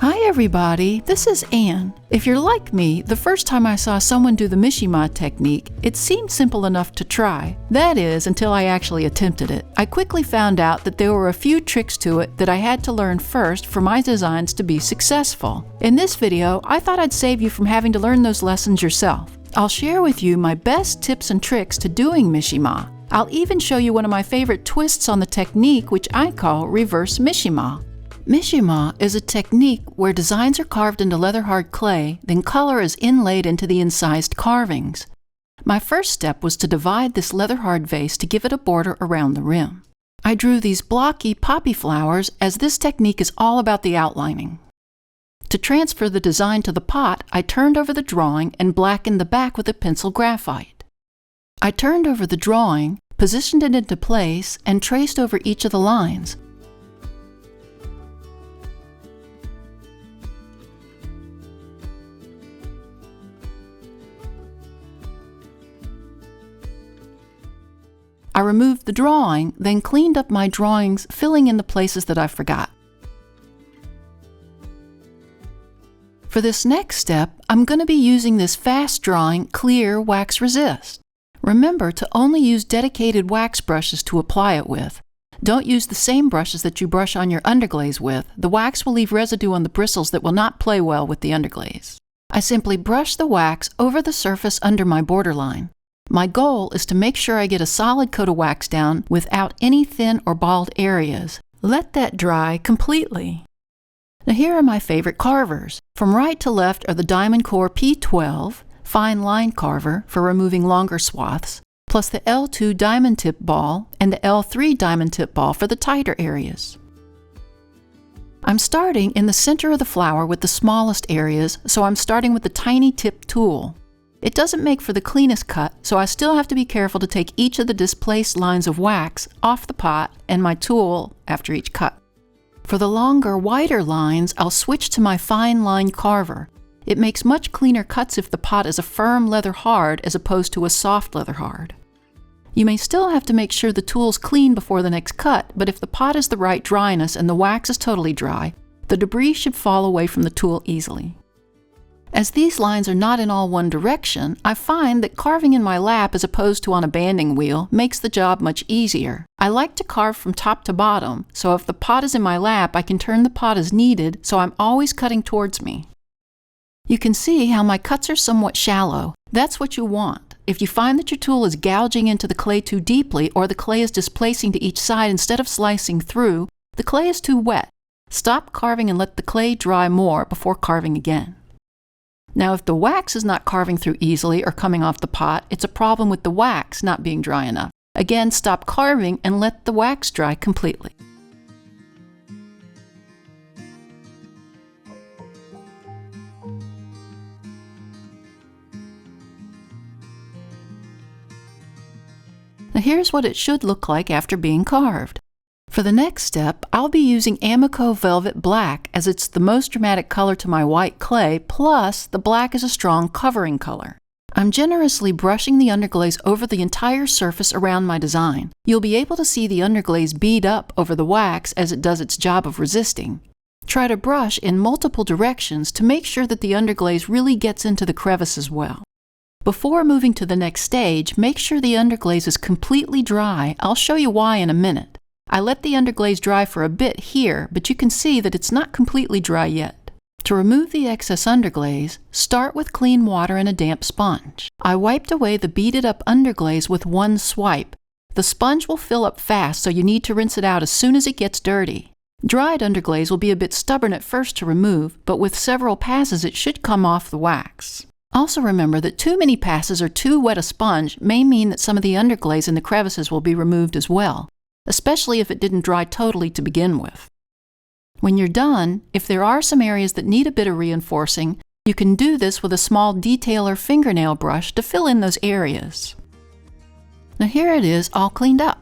Hi everybody, this is Anne. If you're like me, the first time I saw someone do the Mishima technique, it seemed simple enough to try. That is, until I actually attempted it. I quickly found out that there were a few tricks to it that I had to learn first for my designs to be successful. In this video, I thought I'd save you from having to learn those lessons yourself. I'll share with you my best tips and tricks to doing Mishima. I'll even show you one of my favorite twists on the technique, which I call reverse Mishima. Mishima is a technique where designs are carved into leather-hard clay, then color is inlaid into the incised carvings. My first step was to divide this leather-hard vase to give it a border around the rim. I drew these blocky poppy flowers as this technique is all about the outlining. To transfer the design to the pot, I turned over the drawing and blackened the back with a pencil graphite. I turned over the drawing, positioned it into place, and traced over each of the lines. I removed the drawing, then cleaned up my drawings, filling in the places that I forgot. For this next step, I'm going to be using this fast drawing clear wax resist. Remember to only use dedicated wax brushes to apply it with. Don't use the same brushes that you brush on your underglaze with. The wax will leave residue on the bristles that will not play well with the underglaze. I simply brush the wax over the surface under my borderline. My goal is to make sure I get a solid coat of wax down without any thin or bald areas. Let that dry completely. Now here are my favorite carvers. From right to left are the Diamond Core P12 fine line carver for removing longer swaths, plus the L2 diamond tip ball and the L3 diamond tip ball for the tighter areas. I'm starting in the center of the flower with the smallest areas, so I'm starting with the tiny tip tool. It doesn't make for the cleanest cut, so I still have to be careful to take each of the displaced lines of wax off the pot and my tool after each cut. For the longer, wider lines, I'll switch to my fine line carver. It makes much cleaner cuts if the pot is a firm leather hard as opposed to a soft leather hard. You may still have to make sure the tool's clean before the next cut, but if the pot is the right dryness and the wax is totally dry, the debris should fall away from the tool easily. As these lines are not in all one direction, I find that carving in my lap as opposed to on a banding wheel makes the job much easier. I like to carve from top to bottom, so if the pot is in my lap, I can turn the pot as needed, so I'm always cutting towards me. You can see how my cuts are somewhat shallow. That's what you want. If you find that your tool is gouging into the clay too deeply or the clay is displacing to each side instead of slicing through, the clay is too wet. Stop carving and let the clay dry more before carving again. Now, if the wax is not carving through easily or coming off the pot, it's a problem with the wax not being dry enough. Again, stop carving and let the wax dry completely. Now here's what it should look like after being carved. For the next step, I'll be using Amico Velvet Black as it's the most dramatic color to my white clay, plus the black is a strong covering color. I'm generously brushing the underglaze over the entire surface around my design. You'll be able to see the underglaze bead up over the wax as it does its job of resisting. Try to brush in multiple directions to make sure that the underglaze really gets into the crevices well. Before moving to the next stage, make sure the underglaze is completely dry. I'll show you why in a minute. I let the underglaze dry for a bit here, but you can see that it's not completely dry yet. To remove the excess underglaze, start with clean water and a damp sponge. I wiped away the beaded up underglaze with one swipe. The sponge will fill up fast, so you need to rinse it out as soon as it gets dirty. Dried underglaze will be a bit stubborn at first to remove, but with several passes it should come off the wax. Also remember that too many passes or too wet a sponge may mean that some of the underglaze in the crevices will be removed as well, especially if it didn't dry totally to begin with. When you're done, if there are some areas that need a bit of reinforcing, you can do this with a small detail or fingernail brush to fill in those areas. Now here it is all cleaned up.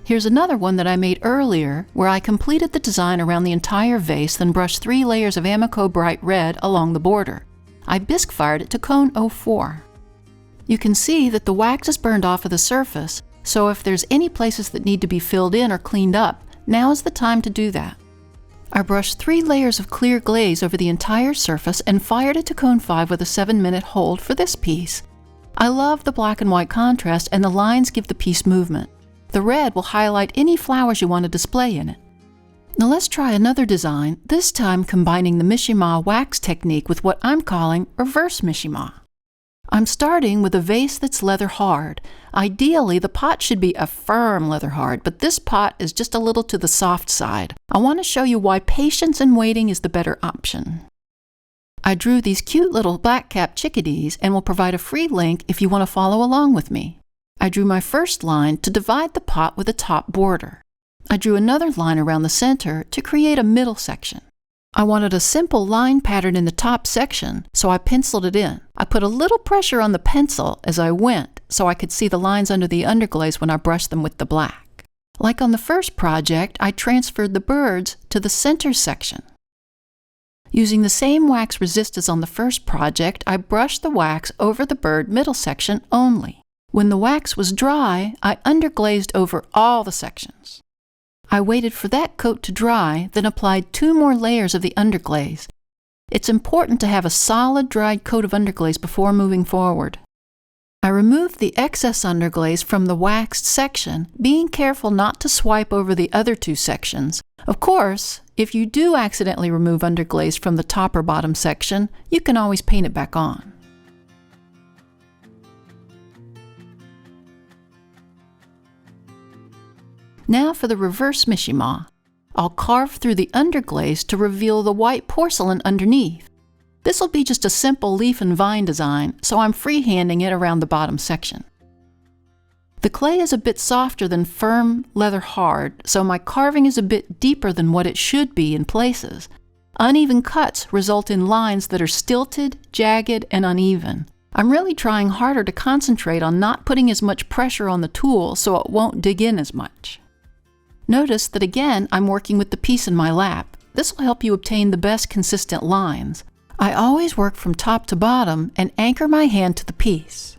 Here's another one that I made earlier where I completed the design around the entire vase, then brushed 3 layers of Amico Bright Red along the border. I bisque fired it to cone 04. You can see that the wax is burned off of the surface, so if there's any places that need to be filled in or cleaned up, now is the time to do that. I brushed 3 layers of clear glaze over the entire surface and fired it to cone 5 with a 7-minute hold for this piece. I love the black and white contrast, and the lines give the piece movement. The red will highlight any flowers you want to display in it. Now let's try another design, this time combining the Mishima wax technique with what I'm calling reverse Mishima. I'm starting with a vase that's leather hard. Ideally, the pot should be a firm leather hard, but this pot is just a little to the soft side. I want to show you why patience and waiting is the better option. I drew these cute little black-capped chickadees and will provide a free link if you want to follow along with me. I drew my first line to divide the pot with a top border. I drew another line around the center to create a middle section. I wanted a simple line pattern in the top section, so I penciled it in. I put a little pressure on the pencil as I went so I could see the lines under the underglaze when I brushed them with the black. Like on the first project, I transferred the birds to the center section. Using the same wax resist as on the first project, I brushed the wax over the bird middle section only. When the wax was dry, I underglazed over all the sections. I waited for that coat to dry, then applied 2 more layers of the underglaze. It's important to have a solid dried coat of underglaze before moving forward. I removed the excess underglaze from the waxed section, being careful not to swipe over the other 2 sections. Of course, if you do accidentally remove underglaze from the top or bottom section, you can always paint it back on. Now for the reverse Mishima. I'll carve through the underglaze to reveal the white porcelain underneath. This will be just a simple leaf and vine design, so I'm freehanding it around the bottom section. The clay is a bit softer than firm leather hard, so my carving is a bit deeper than what it should be in places. Uneven cuts result in lines that are stilted, jagged, and uneven. I'm really trying harder to concentrate on not putting as much pressure on the tool so it won't dig in as much. Notice that again I'm working with the piece in my lap. This will help you obtain the best consistent lines. I always work from top to bottom and anchor my hand to the piece.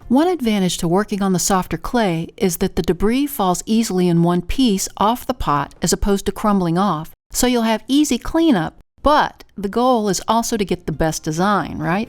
One advantage to working on the softer clay is that the debris falls easily in one piece off the pot as opposed to crumbling off, so you'll have easy cleanup, but the goal is also to get the best design, right?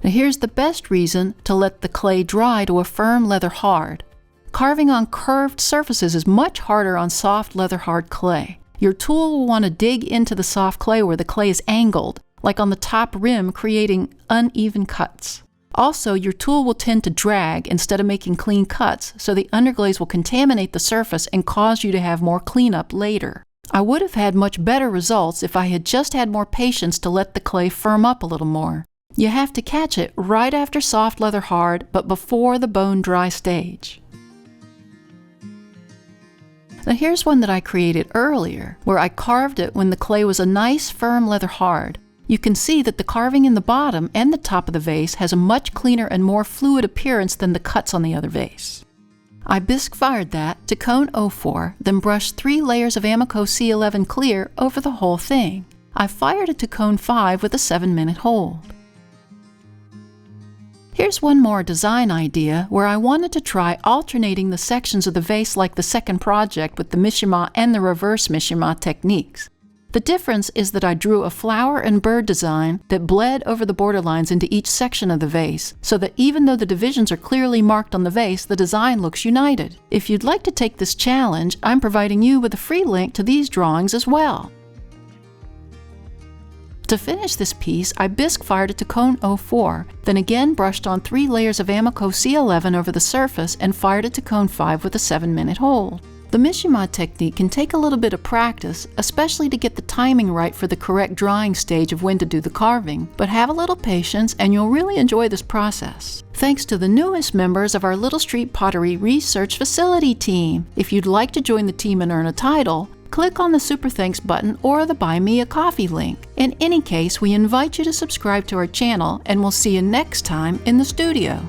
Now here's the best reason to let the clay dry to a firm leather hard. Carving on curved surfaces is much harder on soft leather hard clay. Your tool will want to dig into the soft clay where the clay is angled, like on the top rim, creating uneven cuts. Also, your tool will tend to drag instead of making clean cuts, so the underglaze will contaminate the surface and cause you to have more cleanup later. I would have had much better results if I had just had more patience to let the clay firm up a little more. You have to catch it right after soft leather hard, but before the bone dry stage. Now here's one that I created earlier, where I carved it when the clay was a nice firm leather hard. You can see that the carving in the bottom and the top of the vase has a much cleaner and more fluid appearance than the cuts on the other vase. I bisque fired that to cone 04, then brushed 3 layers of Amaco C11 clear over the whole thing. I fired it to cone 5 with a 7-minute hold. Here's one more design idea where I wanted to try alternating the sections of the vase like the second project with the Mishima and the reverse Mishima techniques. The difference is that I drew a flower and bird design that bled over the borderlines into each section of the vase, so that even though the divisions are clearly marked on the vase, the design looks united. If you'd like to take this challenge, I'm providing you with a free link to these drawings as well. To finish this piece, I bisque fired it to cone 04, then again brushed on 3 layers of Amaco C11 over the surface and fired it to cone 5 with a 7-minute hold. The Mishima technique can take a little bit of practice, especially to get the timing right for the correct drying stage of when to do the carving, but have a little patience and you'll really enjoy this process. Thanks to the newest members of our Little Street Pottery Research Facility team. If you'd like to join the team and earn a title, click on the Super Thanks button or the Buy Me a Coffee link. In any case, we invite you to subscribe to our channel and we'll see you next time in the studio.